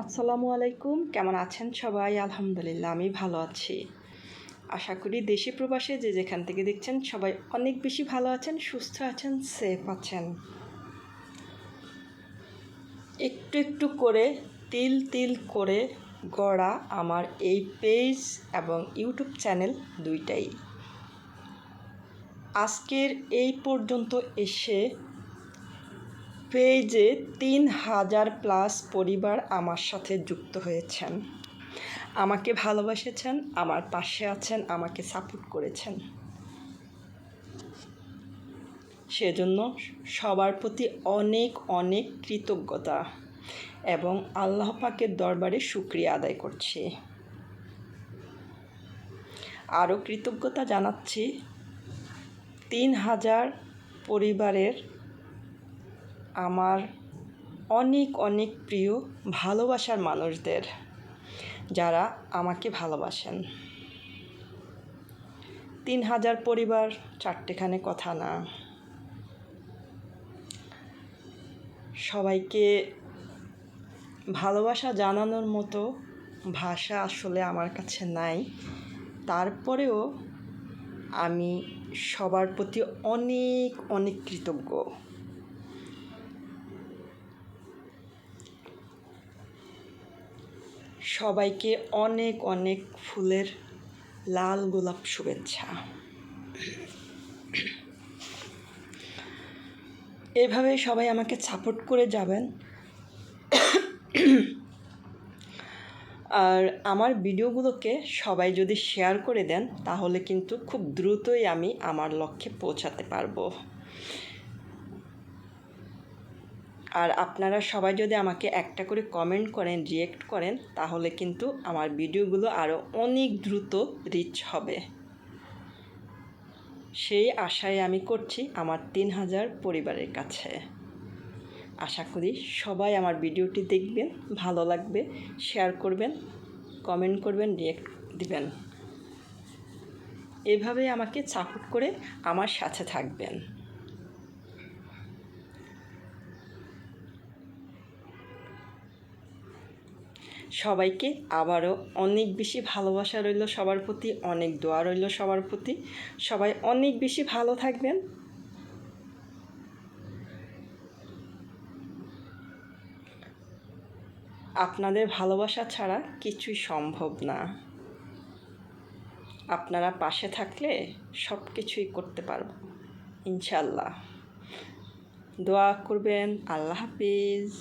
আসসালামু আলাইকুম, কেমন আছেন সবাই? আলহামদুলিল্লাহ আমি ভালো আছি। আশা করি দেশে প্রবাসে যে যেখান থেকে দেখছেন সবাই অনেক বেশি ভালো আছেন, সুস্থ আছেন, সেফ আছেন। একটু একটু করে তিল তিল করে গড়া আমার এই পেজ এবং ইউটিউব চ্যানেল দুইটাই আজকের এই পর্যন্ত এসে পেজে ৩,০০০+ পরিবার আমার সাথে যুক্ত হয়েছেন, আমাকে ভালোবাসেছেন, আমার পাশে আছেন, আমাকে সাপোর্ট করেছেন। সেজন্য সবার প্রতি অনেক অনেক কৃতজ্ঞতা এবং আল্লাহ পাকের দরবারে শুকরিয়া আদায় করছি। আরও কৃতজ্ঞতা জানাচ্ছি ৩,০০০ পরিবারের আমার অনেক অনেক প্রিয় ভালোবাসার মানুষদের, যারা আমাকে ভালোবাসেন। ৩,০০০ পরিবার চারটেখানে কথা না। সবাইকে ভালোবাসা জানানোর মতো ভাষা আসলে আমার কাছে নাই, তারপরেও আমি সবার প্রতি অনেক অনেক কৃতজ্ঞ। সবাইকে অনেক অনেক ফুলের লাল গোলাপ শুভেচ্ছা। এভাবে সবাই আমাকে সাপোর্ট করে যাবেন। আর আমার ভিডিওগুলোকে সবাই যদি শেয়ার করে দেন তাহলে কিন্তু খুব দ্রুতই আমি আমার লক্ষ্যে পৌঁছাতে পারবো। আর আপনারা সবাই যদি আমাকে একটা করে কমেন্ট করেন, রিয়েক্ট করেন, তাহলে কিন্তু আমার ভিডিওগুলো আরও অনেক দ্রুত রিচ হবে। সেই আশায় আমি করছি আমার ৩,০০০ পরিবারের কাছে। আশা করি সবাই আমার ভিডিওটি দেখবেন, ভালো লাগবে, শেয়ার করবেন, কমেন্ট করবেন, রিয়েক্ট দিবেন। এভাবেই আমাকে সাপোর্ট করে আমার সাথে থাকবেন। সবাইকে আবারও অনেক বেশি ভালোবাসা রইল সবার প্রতি, অনেক দোয়া রইল সবার প্রতি। সবাই অনেক বেশি ভালো থাকবেন। আপনাদের ভালোবাসা ছাড়া কিছুই সম্ভব না। আপনারা পাশে থাকলে সব কিছুই করতে পারব ইনশাল্লাহ। দোয়া করবেন। আল্লাহ হাফিজ।